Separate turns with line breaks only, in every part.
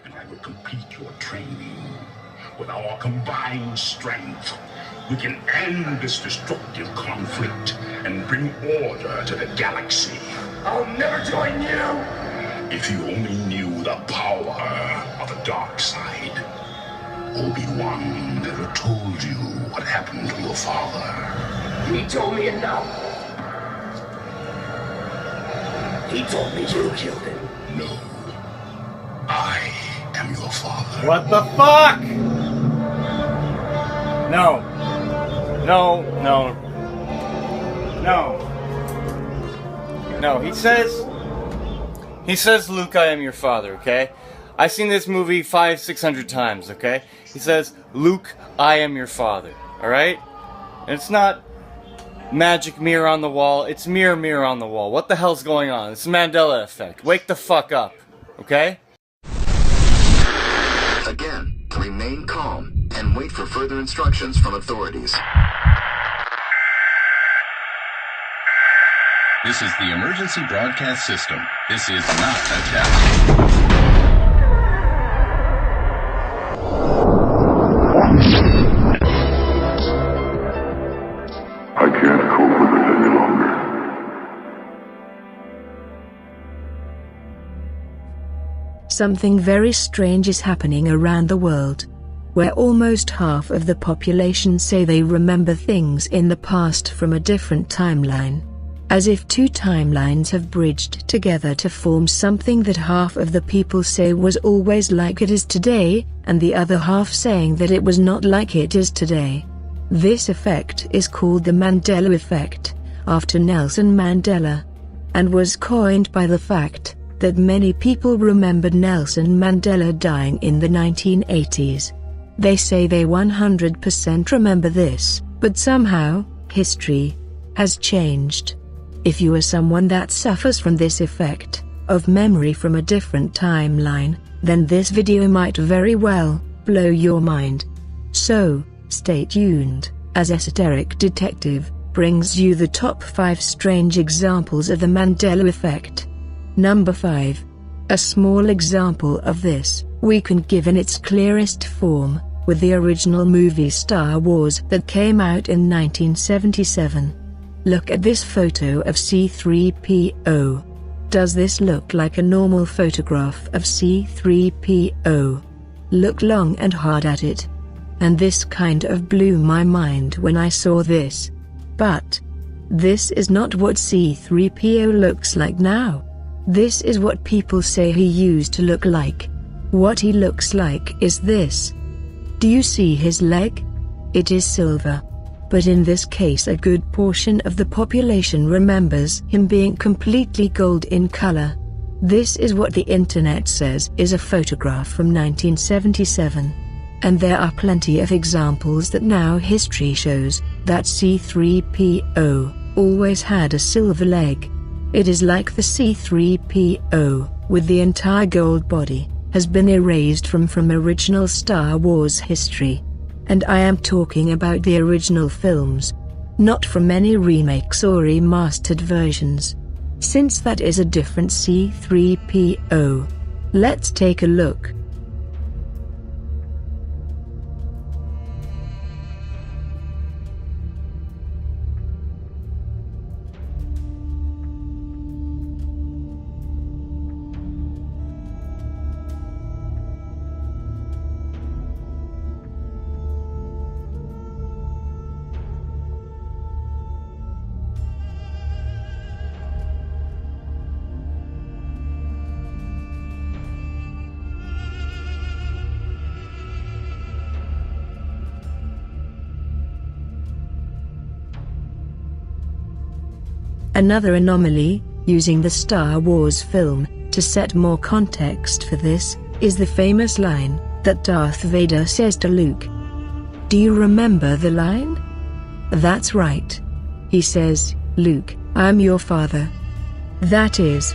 and I will complete your training. With our combined strength, we can end this destructive conflict and bring order to the galaxy.
I'll never join you!
If you only knew the power of the dark side. Obi-Wan never told you what happened to your father.
He told me enough. He told me you killed him.
No. I am your father.
What the fuck? No. No, no. No. No, he says, Luke, I am your father, okay? I've seen this movie 500-600 times, okay? He says, Luke, I am your father, alright? And it's not magic mirror on the wall, it's mirror, mirror on the wall. What the hell's going on? It's the Mandela effect. Wake the fuck up, okay?
Again, remain calm and wait for further instructions from authorities.
This is the emergency broadcast system. This is not a test.
I can't cope with it any longer.
Something very strange is happening around the world, where almost half of the population say they remember things in the past from a different timeline. As if two timelines have bridged together to form something that half of the people say was always like it is today, and the other half saying that it was not like it is today. This effect is called the Mandela effect, after Nelson Mandela, and was coined by the fact that many people remembered Nelson Mandela dying in the 1980s. They say they 100% remember this, but somehow, history has changed. If you are someone that suffers from this effect of memory from a different timeline, then this video might very well blow your mind. So, stay tuned, as Esoteric Detective brings you the top 5 strange examples of the Mandela effect. Number 5. A small example of this we can give in its clearest form with the original movie Star Wars that came out in 1977. Look at this photo of C-3PO. Does this look like a normal photograph of C-3PO? Look long and hard at it. And this kind of blew my mind when I saw this. But this is not what C-3PO looks like now. This is what people say he used to look like. What he looks like is this. Do you see his leg? It is silver. But in this case a good portion of the population remembers him being completely gold in color. This is what the internet says is a photograph from 1977. And there are plenty of examples that now history shows that C-3PO always had a silver leg. It is like the C-3PO, with the entire gold body, has been erased from original Star Wars history. And I am talking about the original films, not from any remakes or remastered versions, since that is a different C-3PO. Let's take a look. Another anomaly, using the Star Wars film to set more context for this, is the famous line that Darth Vader says to Luke. Do you remember the line? That's right. He says, Luke, I'm your father. That is,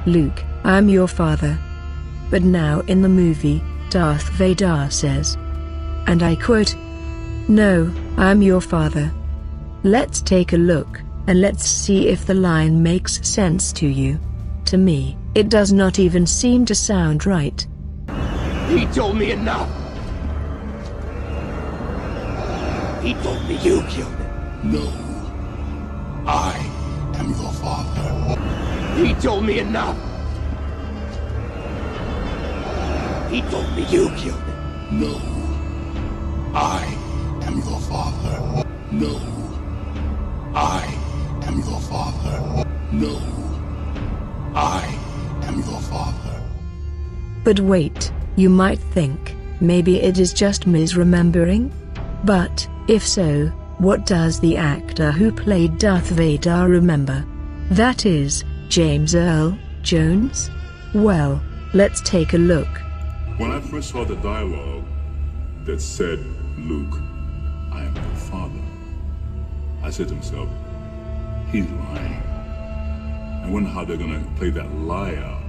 Luke, I'm your father. But now in the movie, Darth Vader says, and I quote, no, I'm your father. Let's take a look. And let's see if the line makes sense to you. To me, it does not even seem to sound right.
He told me enough. He told me you killed him.
No. I am your father.
He told me enough. He told me you killed him.
No. I am your father. No. I am your father. No. I am your father.
But wait, you might think, maybe it is just misremembering? But, if so, what does the actor who played Darth Vader remember? That is, James Earl Jones? Well, let's take a look.
When I first saw the dialogue that said, Luke, I am your father, I said to myself, he's lying. I wonder how they're gonna play that lie out.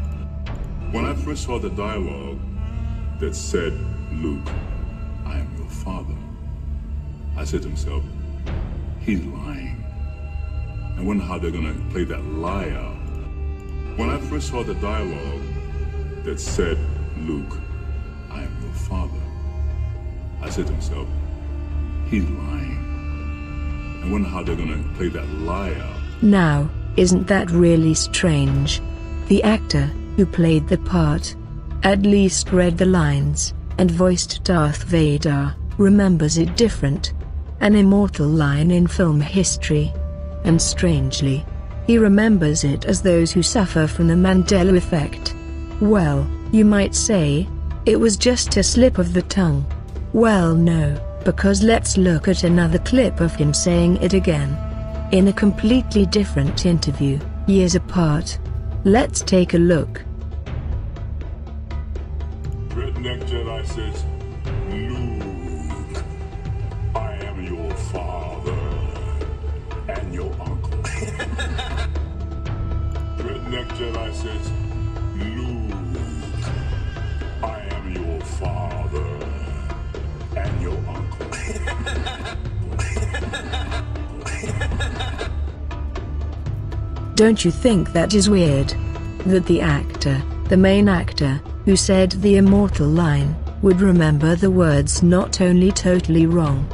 When I first saw the dialogue that said, Luke, I am your father, I said to myself, he's lying. I wonder how they're gonna play that lie out. When I first saw the dialogue that said, Luke, I am your father, I said to myself, he's lying. I wonder how they're gonna play that lie out.
Now, isn't that really strange? The actor who played the part, at least read the lines, and voiced Darth Vader, remembers it different. An immortal line in film history. And strangely, he remembers it as those who suffer from the Mandela effect. Well, you might say, it was just a slip of the tongue. Well, no, because let's look at another clip of him saying it again. In a completely different interview, years apart. Let's take a look.
Redneck Jedi says, Luke, I am your father and your uncle. Redneck Jedi says, Luke, I am your father and your uncle.
Don't you think that is weird? That the actor, the main actor, who said the immortal line, would remember the words not only totally wrong,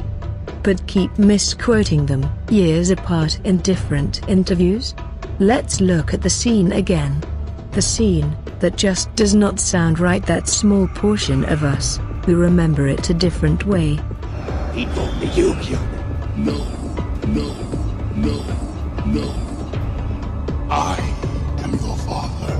but keep misquoting them years apart in different interviews? Let's look at the scene again. The scene that just does not sound right, that small portion of us who remember it a different way.
He told me you killed him.
No, no, no, no. I am your father.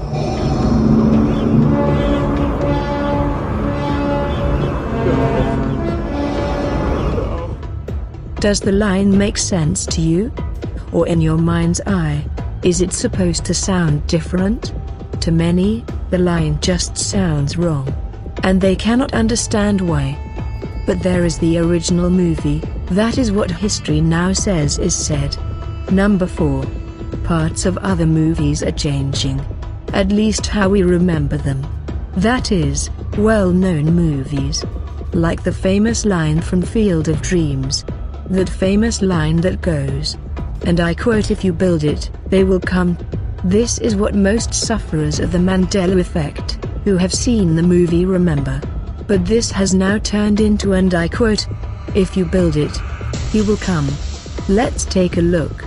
Does the line make sense to you? Or in your mind's eye, is it supposed to sound different? To many, the line just sounds wrong. And they cannot understand why. But there is the original movie, that is what history now says is said. Number 4. Parts of other movies are changing. At least how we remember them. That is, well-known movies. Like the famous line from Field of Dreams. That famous line that goes, and I quote, if you build it, they will come. This is what most sufferers of the Mandela effect, who have seen the movie, remember. But this has now turned into, and I quote, if you build it, he will come. Let's take a look.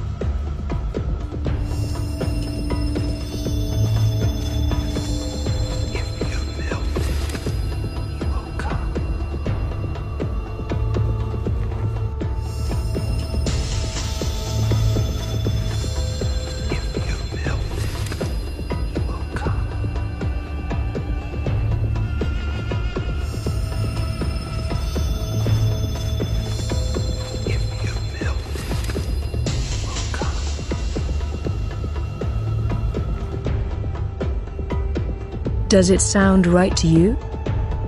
Does it sound right to you?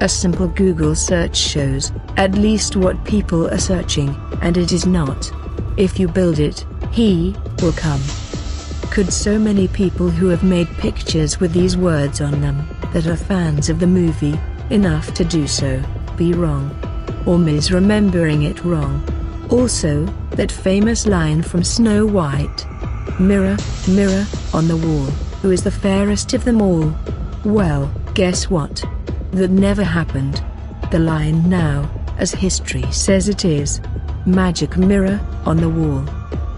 A simple Google search shows, at least what people are searching, and it is not. If you build it, he will come. Could so many people who have made pictures with these words on them, that are fans of the movie, enough to do so, be wrong? Or misremembering it wrong? Also, that famous line from Snow White. Mirror, mirror, on the wall, who is the fairest of them all? Well, guess what? that never happened. The line now, as history says it is. Magic mirror, on the wall.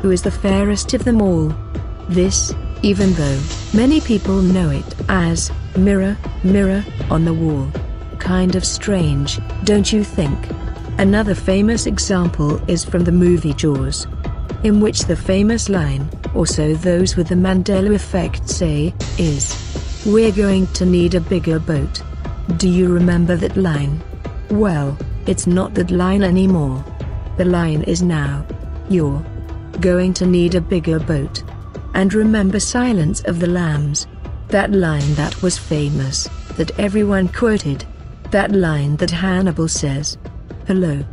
Who is the fairest of them all? This, even though many people know it as mirror, mirror, on the wall. Kind of strange, don't you think? Another famous example is from the movie Jaws, in which the famous line, or so those with the Mandela effect say, is, "We're going to need a bigger boat." Do you remember that line? Well, it's not that line anymore. The line is now, "You're going to need a bigger boat." And remember Silence of the Lambs? That line that was famous, that everyone quoted. That line that Hannibal says, "Hello,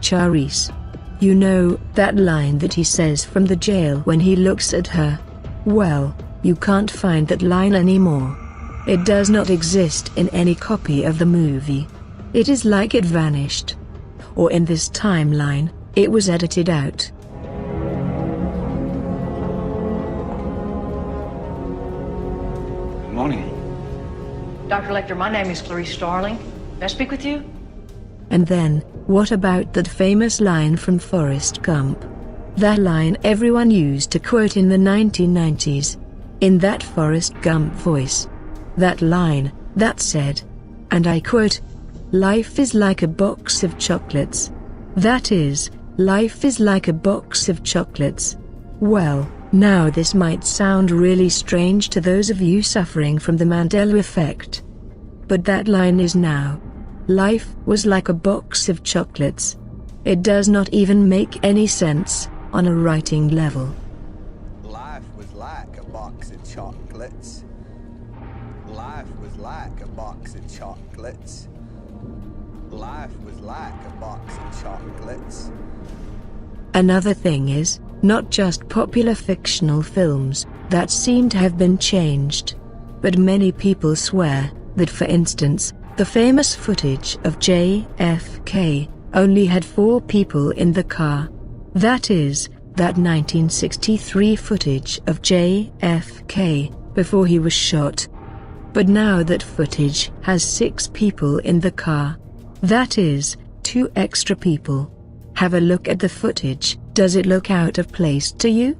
Charisse." You know, that line that he says from the jail when he looks at her? Well, you can't find that line anymore. It does not exist in any copy of the movie. It is like it vanished. Or in this timeline, it was edited out.
Good morning.
Dr. Lecter, my name is Clarice Starling. May I speak with you?
And then, what about that famous line from Forrest Gump? That line everyone used to quote in the 1990s. In that Forrest Gump voice. That line, that said, and I quote, "Life is like a box of chocolates." That is, life is like a box of chocolates. Well, now this might sound really strange to those of you suffering from the Mandela effect. But that line is now, life was like a box of chocolates. It does not even make any sense, on a writing level.
Life was like a box of chocolates. Life was like a box of chocolates. Life was like a box of chocolates.
Another thing is, not just popular fictional films that seem to have been changed, but many people swear that, for instance, the famous footage of JFK only had 4 people in the car. That is, that 1963 footage of JFK before he was shot. But now that footage has 6 people in the car. That is, 2 extra people. Have a look at the footage. Does it look out of place to you?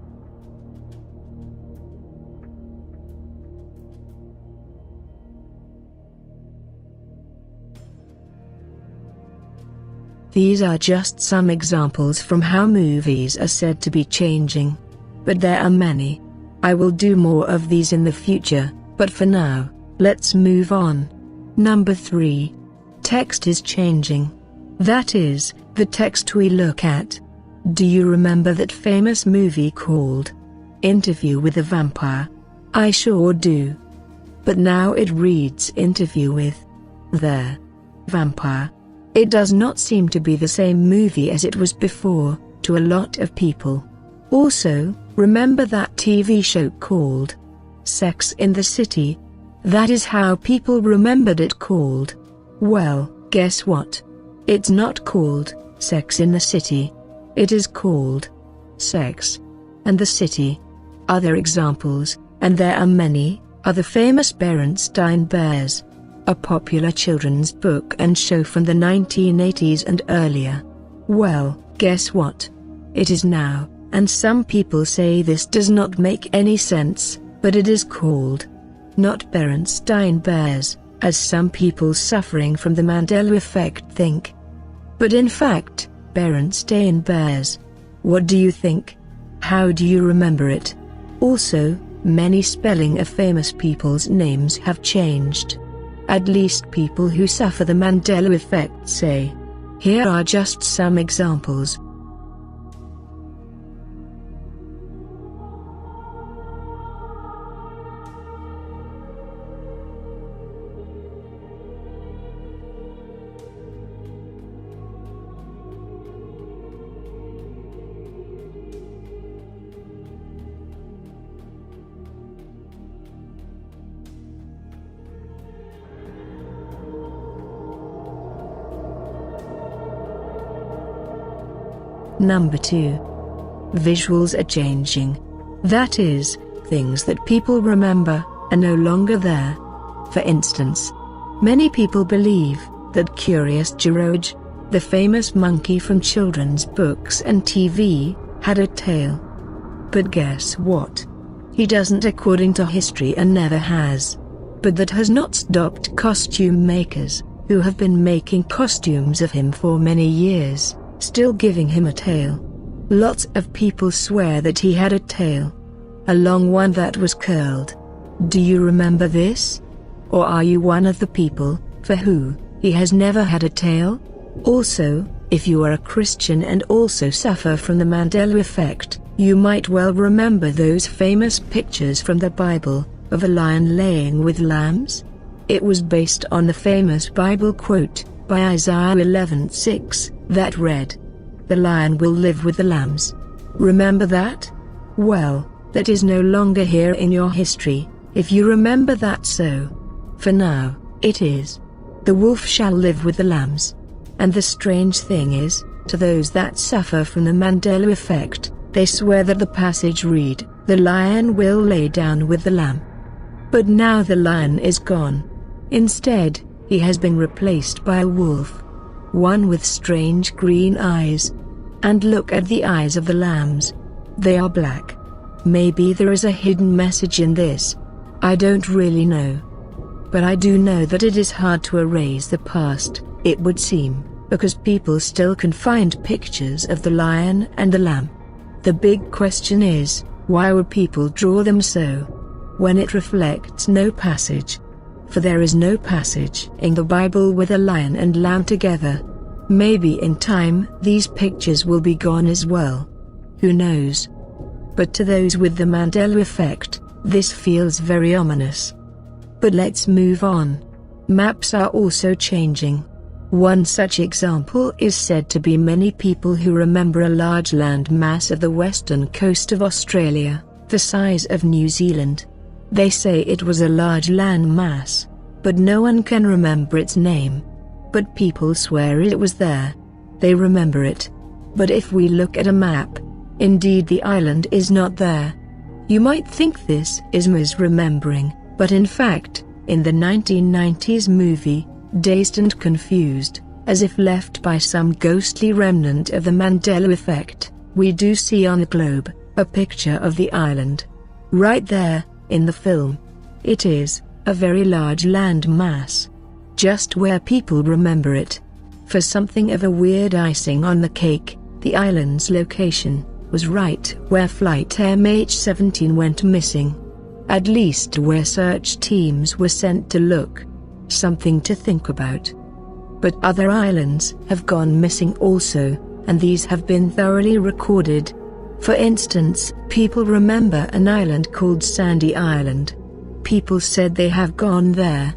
These are just some examples from how movies are said to be changing. But there are many. I will do more of these in the future, but for now, let's move on. Number 3. Text is changing. That is, the text we look at. Do you remember that famous movie called Interview with a Vampire? I sure do. But now it reads Interview with the Vampire. It does not seem to be the same movie as it was before, to a lot of people. Also, remember that TV show called Sex in the City? That is how people remembered it called. Well, guess what? It's not called Sex in the City. It is called Sex and the City. Other examples, and there are many, are the famous Berenstain Bears, a popular children's book and show from the 1980s and earlier. Well, guess what? It is now, and some people say this does not make any sense, but it is called not Berenstain Bears, as some people suffering from the Mandela effect think. But in fact, Berenstain Bears. What do you think? How do you remember it? Also, many spelling of famous people's names have changed. At least people who suffer the Mandela effect say. Here are just some examples. Number 2. Visuals are changing. That is, things that people remember are no longer there. For instance, Many people believe that Curious George, the famous monkey from children's books and TV, had a tail. But guess what? He doesn't according to history and never has. But that has not stopped costume makers, who have been making costumes of him for many years, still giving him a tail. Lots of people swear that he had a tail. A long one that was curled. Do you remember this? Or are you one of the people, for who, he has never had a tail? Also, if you are a Christian and also suffer from the Mandela effect, you might well remember those famous pictures from the Bible, of a lion laying with lambs? It was based on the famous Bible quote, by Isaiah 11:6, that read, "The lion will live with the lambs." Remember that? Well, that is no longer here in your history, if you remember that so. For now, it is. The wolf shall live with the lambs. And the strange thing is, to those that suffer from the Mandela effect, they swear that the passage read, "The lion will lay down with the lamb." But now the lion is gone. Instead, he has been replaced by a wolf. One with strange green eyes. And look at the eyes of the lambs. They are black. Maybe there is a hidden message in this. I don't really know. But I do know that it is hard to erase the past, it would seem, because people still can find pictures of the lion and the lamb. The big question is, why would people draw them so, when it reflects no passage? For there is no passage in the Bible with a lion and lamb together. Maybe in time these pictures will be gone as well. Who knows? But to those with the Mandela effect, this feels very ominous. But let's move on. Maps are also changing. One such example is said to be many people who remember a large land mass of the western coast of Australia, the size of New Zealand. They say it was a large land mass, but no one can remember its name. But people swear it was there. They remember it. But if we look at a map, indeed the island is not there. You might think this is misremembering, but in fact, in the 1990s movie, Dazed and Confused, as if left by some ghostly remnant of the Mandela effect, we do see on the globe, a picture of the island. Right there, in the film. It is a very large land mass. Just where people remember it. For something of a weird icing on the cake, the island's location was right where flight MH17 went missing. At least where search teams were sent to look. Something to think about. But other islands have gone missing also, and these have been thoroughly recorded. For instance, people remember an island called Sandy Island. People said they have gone there.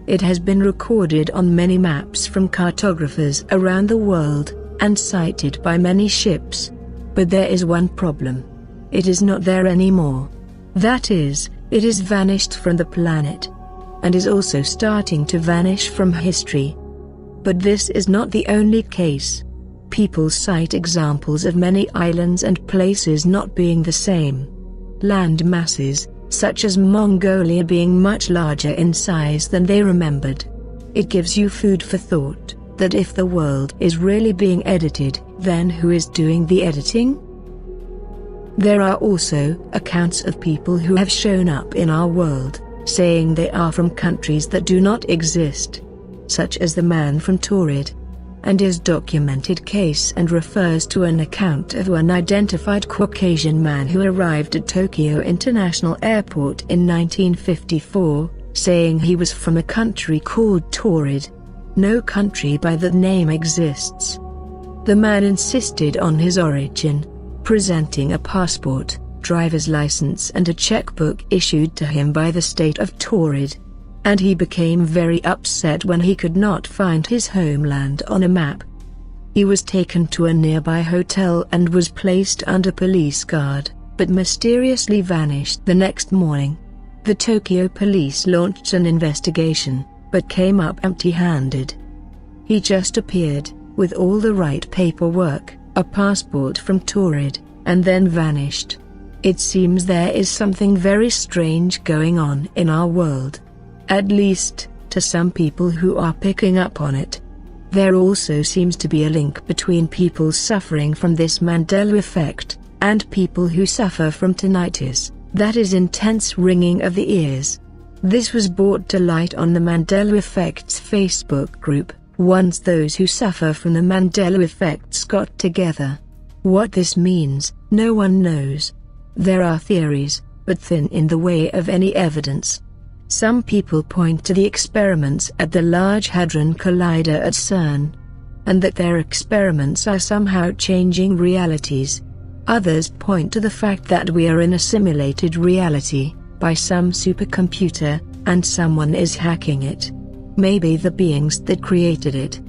It has been recorded on many maps from cartographers around the world, and cited by many ships. But there is one problem. It is not there anymore. That is, it is vanished from the planet. And is also starting to vanish from history. But this is not the only case. People cite examples of many islands and places not being the same. Land masses, such as Mongolia, being much larger in size than they remembered. It gives you food for thought, that if the world is really being edited, then who is doing the editing? There are also accounts of people who have shown up in our world, saying they are from countries that do not exist, such as the man from Torrid, and his documented case and refers to an account of an unidentified Caucasian man who arrived at Tokyo International Airport in 1954, saying he was from a country called Torrid. No country by that name exists. The man insisted on his origin, presenting a passport, driver's license and a checkbook issued to him by the state of Torrid. And he became very upset when he could not find his homeland on a map. He was taken to a nearby hotel and was placed under police guard, but mysteriously vanished the next morning. The Tokyo police launched an investigation, but came up empty-handed. He just appeared, with all the right paperwork, a passport from Torrid, and then vanished. It seems there is something very strange going on in our world. At least, to some people who are picking up on it. There also seems to be a link between people suffering from this Mandela effect, and people who suffer from tinnitus, that is intense ringing of the ears. This was brought to light on the Mandela Effect's Facebook group, once those who suffer from the Mandela effects got together. What this means, no one knows. There are theories, but thin in the way of any evidence. Some people point to the experiments at the Large Hadron Collider at Cern, and that their experiments are somehow changing realities. Others point to the fact that we are in a simulated reality, by some supercomputer, and someone is hacking it. Maybe the beings that created it.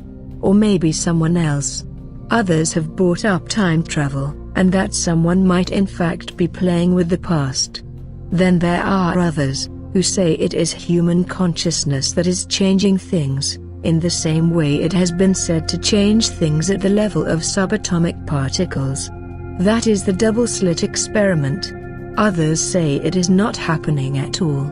Or maybe someone else. Others have brought up time travel, and that someone might in fact be playing with the past. Then there are others, who say it is human consciousness that is changing things, in the same way it has been said to change things at the level of subatomic particles. That is the double-slit experiment. Others say it is not happening at all.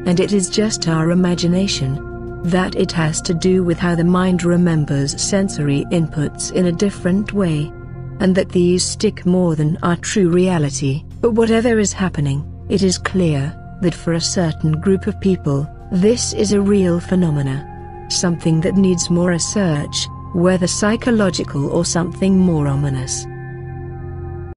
And it is just our imagination. That it has to do with how the mind remembers sensory inputs in a different way. And that these stick more than our true reality. But whatever is happening, it is clear that for a certain group of people, this is a real phenomena. Something that needs more research, whether psychological or something more ominous.